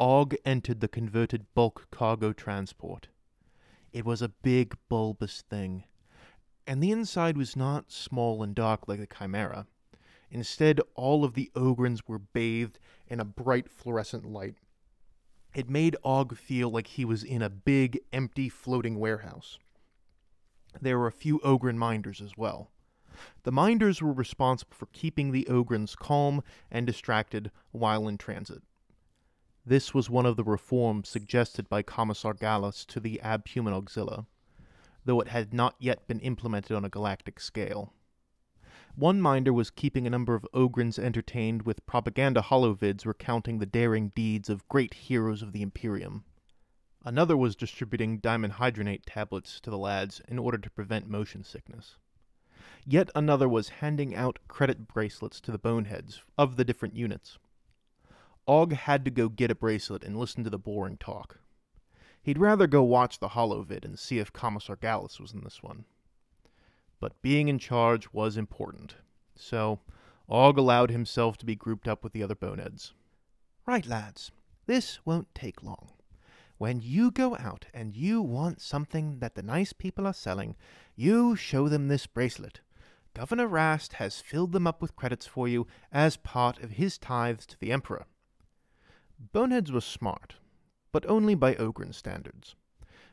Ogg entered the converted bulk cargo transport. It was a big, bulbous thing, and the inside was not small and dark like the Chimera. Instead, all of the Ogryns were bathed in a bright fluorescent light. It made Ogg feel like he was in a big, empty, floating warehouse. There were a few Ogryn minders as well. The minders were responsible for keeping the Ogryns calm and distracted while in transit. This was one of the reforms suggested by Commissar Gallus to the Abhuman Auxilla, though it had not yet been implemented on a galactic scale. One minder was keeping a number of Ogryns entertained with propaganda holovids recounting the daring deeds of great heroes of the Imperium. Another was distributing diamond hydronate tablets to the lads in order to prevent motion sickness. Yet another was handing out credit bracelets to the boneheads of the different units. Ogg had to go get a bracelet and listen to the boring talk. He'd rather go watch the holovid and see if Commissar Gallus was in this one. But being in charge was important, so Ogg allowed himself to be grouped up with the other boneheads. "Right, lads, this won't take long. When you go out and you want something that the nice people are selling, you show them this bracelet. Governor Rast has filled them up with credits for you as part of his tithes to the Emperor." Boneheads were smart, but only by Ogryn standards.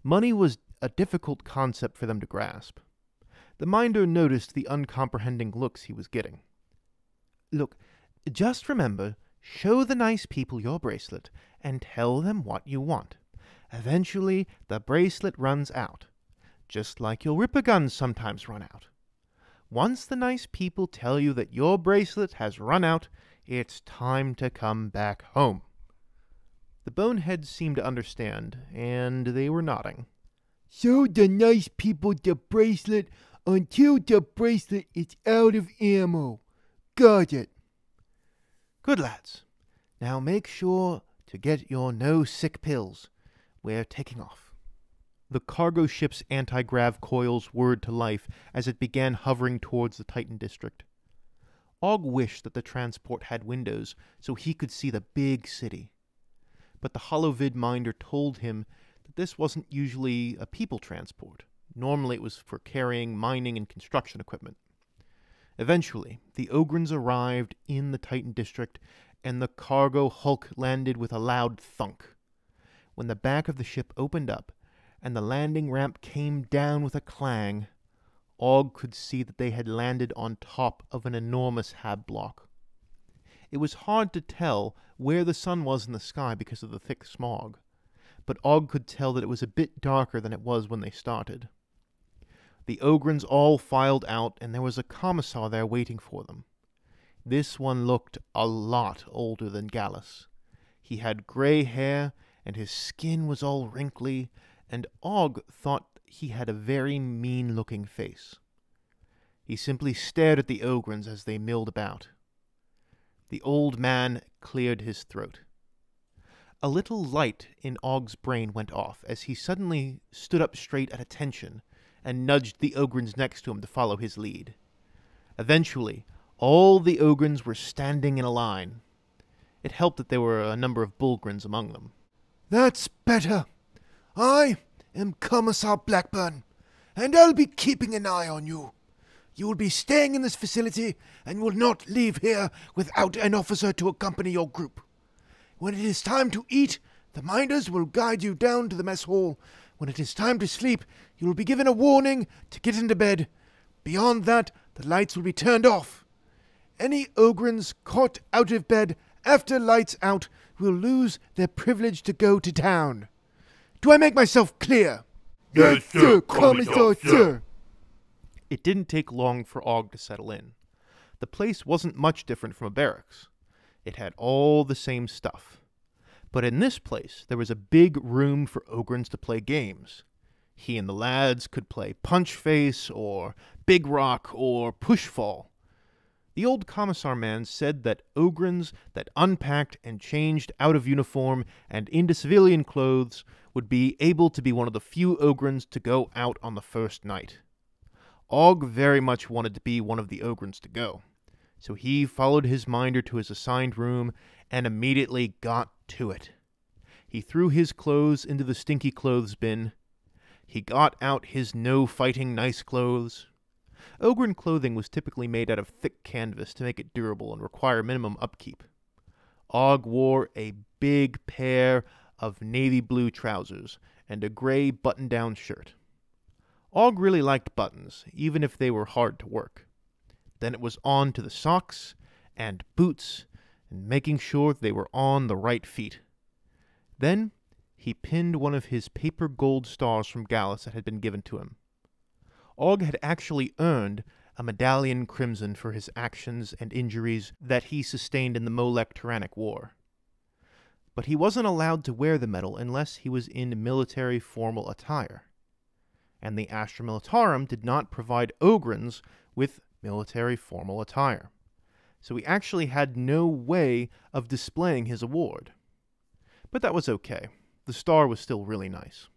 Money was a difficult concept for them to grasp. The minder noticed the uncomprehending looks he was getting. "Look, just remember, show the nice people your bracelet and tell them what you want. Eventually, the bracelet runs out, just like your ripper guns sometimes run out. Once the nice people tell you that your bracelet has run out, it's time to come back home." The boneheads seemed to understand, and they were nodding. "Show the nice people the bracelet until the bracelet is out of ammo. Got it." "Good, lads. Now make sure to get your no-sick pills. We're taking off." The cargo ship's anti-grav coils whirred to life as it began hovering towards the Titan district. Ogg wished that the transport had windows so he could see the big city. But the holovid minder told him that this wasn't usually a people transport. Normally it was for carrying mining and construction equipment. Eventually, the Ogryns arrived in the Titan district, and the cargo hulk landed with a loud thunk. When the back of the ship opened up, and the landing ramp came down with a clang, Ogg could see that they had landed on top of an enormous hab block. It was hard to tell where the sun was in the sky because of the thick smog, but Ogg could tell that it was a bit darker than it was when they started. The Ogryns all filed out, and there was a commissar there waiting for them. This one looked a lot older than Gallus. He had gray hair, and his skin was all wrinkly, and Ogg thought he had a very mean-looking face. He simply stared at the Ogryns as they milled about. The old man cleared his throat. A little light in Ogg's brain went off as he suddenly stood up straight at attention and nudged the Ogryns next to him to follow his lead. Eventually, all the Ogryns were standing in a line. It helped that there were a number of Bullgryns among them. "That's better. I am Commissar Blackburn, and I'll be keeping an eye on you. You will be staying in this facility and will not leave here without an officer to accompany your group. When it is time to eat, the minders will guide you down to the mess hall. When it is time to sleep, you will be given a warning to get into bed. Beyond that, the lights will be turned off. Any Ogryns caught out of bed after lights out will lose their privilege to go to town. Do I make myself clear?" Yes, sir, Commissar, sir. It didn't take long for Ogg to settle in. The place wasn't much different from a barracks. It had all the same stuff. But in this place, there was a big room for Ogryns to play games. He and the lads could play Punch Face, or Big Rock, or Push Fall. The old commissar man said that Ogryns that unpacked and changed out of uniform and into civilian clothes would be able to be one of the few Ogryns to go out on the first night. Ogg very much wanted to be one of the Ogryns to go, so he followed his minder to his assigned room and immediately got to it. He threw his clothes into the stinky clothes bin. He got out his no-fighting nice clothes. Ogryn clothing was typically made out of thick canvas to make it durable and require minimum upkeep. Ogg wore a big pair of navy blue trousers and a gray button-down shirt. Ogg really liked buttons, even if they were hard to work. Then it was on to the socks and boots and making sure they were on the right feet. Then he pinned one of his paper gold stars from Gallus that had been given to him. Ogg had actually earned a medallion crimson for his actions and injuries that he sustained in the Molech-Tyrannic War. But he wasn't allowed to wear the medal unless he was in military formal attire. And the Astra Militarum did not provide Ogryns with military formal attire. So he actually had no way of displaying his award. But that was okay. The star was still really nice.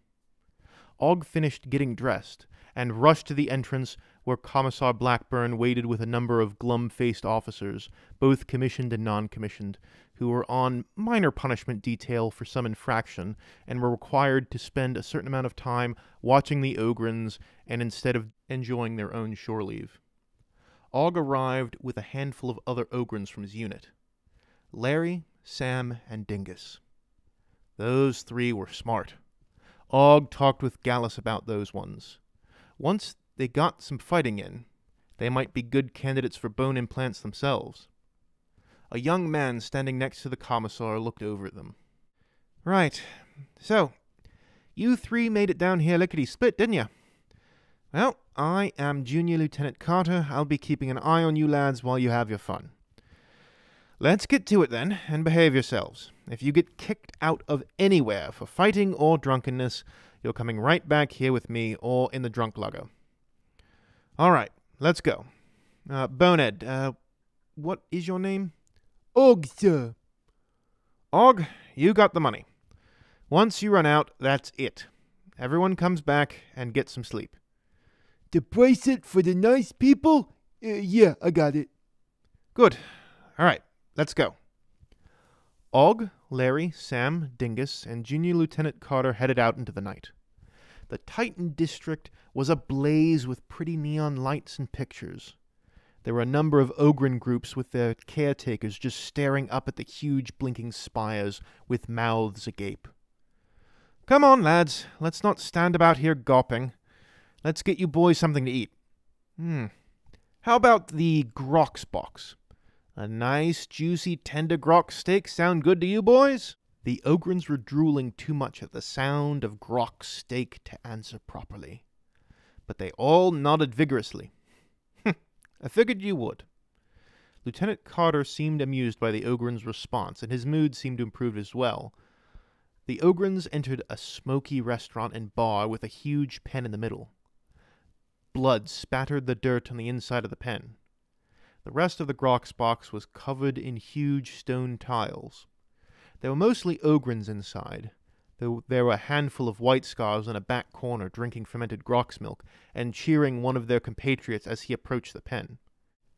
Ogg finished getting dressed and rushed to the entrance where Commissar Blackburn waited with a number of glum-faced officers, both commissioned and non-commissioned, who were on minor punishment detail for some infraction and were required to spend a certain amount of time watching the Ogryns and instead of enjoying their own shore leave. Ogg arrived with a handful of other Ogryns from his unit. Larry, Sam, and Dingus. Those three were smart. Ogg talked with Gallus about those ones. Once they got some fighting in, they might be good candidates for bone implants themselves. A young man standing next to the commissar looked over at them. Right. So, you three made it down here lickety-split, didn't you? Well, I am Junior Lieutenant Carter. I'll be keeping an eye on you lads while you have your fun. Let's get to it then, and behave yourselves. If you get kicked out of anywhere for fighting or drunkenness, you're coming right back here with me or in the drunk lugger. All right, let's go. Bonehead, what is your name? Ogg, sir. Ogg, you got the money. Once you run out, that's it. Everyone comes back and gets some sleep. The bracelet for the nice people? Yeah, I got it. Good. All right, let's go. Ogg, Larry, Sam, Dingus, and Junior Lieutenant Carter headed out into the night. The Titan district was ablaze with pretty neon lights and pictures. There were a number of Ogryn groups with their caretakers just staring up at the huge blinking spires with mouths agape. Come on, lads, let's not stand about here gawping. Let's get you boys something to eat. How about the Grox box? A nice, juicy, tender Grox steak sound good to you boys? The Ogryns were drooling too much at the sound of Grox steak to answer properly. But they all nodded vigorously. I figured you would. Lieutenant Carter seemed amused by the Ogryns' response, and his mood seemed to improve as well. The Ogryns entered a smoky restaurant and bar with a huge pen in the middle. Blood spattered the dirt on the inside of the pen. The rest of the Grox box was covered in huge stone tiles. There were mostly Ogryns inside, though there were a handful of white scars in a back corner drinking fermented Grox milk and cheering one of their compatriots as he approached the pen.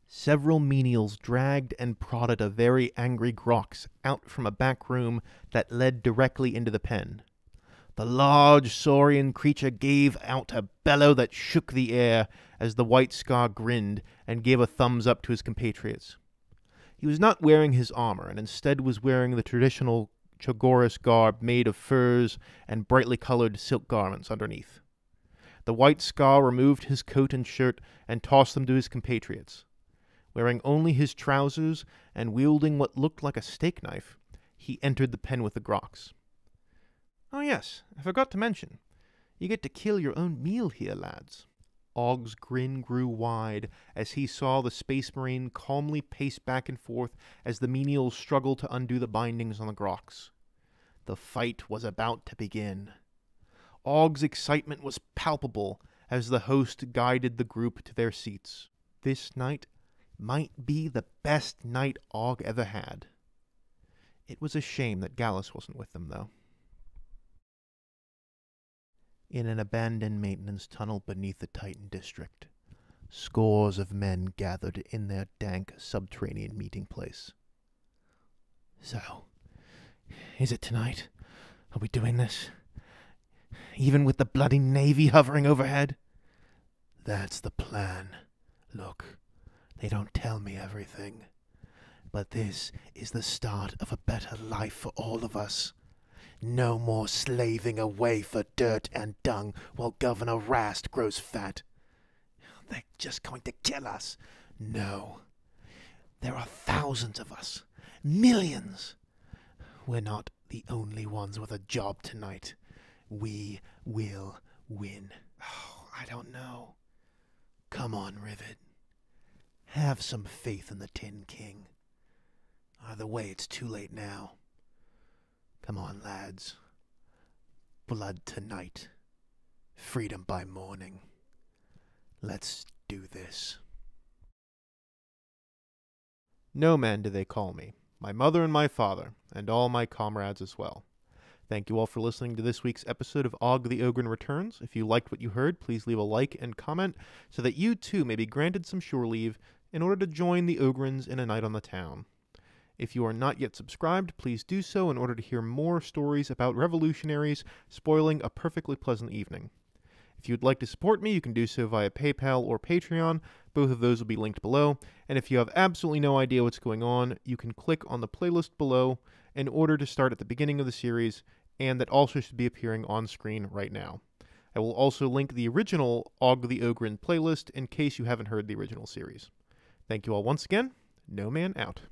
Several menials dragged and prodded a very angry Grox out from a back room that led directly into the pen. The large saurian creature gave out a bellow that shook the air as the white scar grinned and gave a thumbs up to his compatriots. He was not wearing his armor, and instead was wearing the traditional Chogoris garb made of furs and brightly colored silk garments underneath. The white scar removed his coat and shirt and tossed them to his compatriots. Wearing only his trousers and wielding what looked like a steak knife, he entered the pen with the Grox. Oh yes, I forgot to mention. You get to kill your own meal here, lads. Ogg's grin grew wide as he saw the Space Marine calmly pace back and forth as the menials struggled to undo the bindings on the Grox. The fight was about to begin. Ogg's excitement was palpable as the host guided the group to their seats. This night might be the best night Ogg ever had. It was a shame that Gallus wasn't with them, though. In an abandoned maintenance tunnel beneath the Titan district, scores of men gathered in their dank subterranean meeting place. So, is it tonight? Are we doing this? Even with the bloody Navy hovering overhead? That's the plan. Look, they don't tell me everything. But this is the start of a better life for all of us. No more slaving away for dirt and dung while Governor Rast grows fat. They're just going to kill us. No. There are thousands of us. Millions. We're not the only ones with a job tonight. We will win. Oh, I don't know. Come on, Rivet. Have some faith in the Tin King. Either way, it's too late now. Come on, lads. Blood tonight. Freedom by morning. Let's do this. No man do they call me, my mother and my father, and all my comrades as well. Thank you all for listening to this week's episode of Ogg the Ogryn Returns. If you liked what you heard, please leave a like and comment so that you too may be granted some shore leave in order to join the Ogryns in a night on the town. If you are not yet subscribed, please do so in order to hear more stories about revolutionaries spoiling a perfectly pleasant evening. If you'd like to support me, you can do so via PayPal or Patreon. Both of those will be linked below. And if you have absolutely no idea what's going on, you can click on the playlist below in order to start at the beginning of the series, and that also should be appearing on screen right now. I will also link the original Ogg the Ogryn playlist in case you haven't heard the original series. Thank you all once again. No Man out.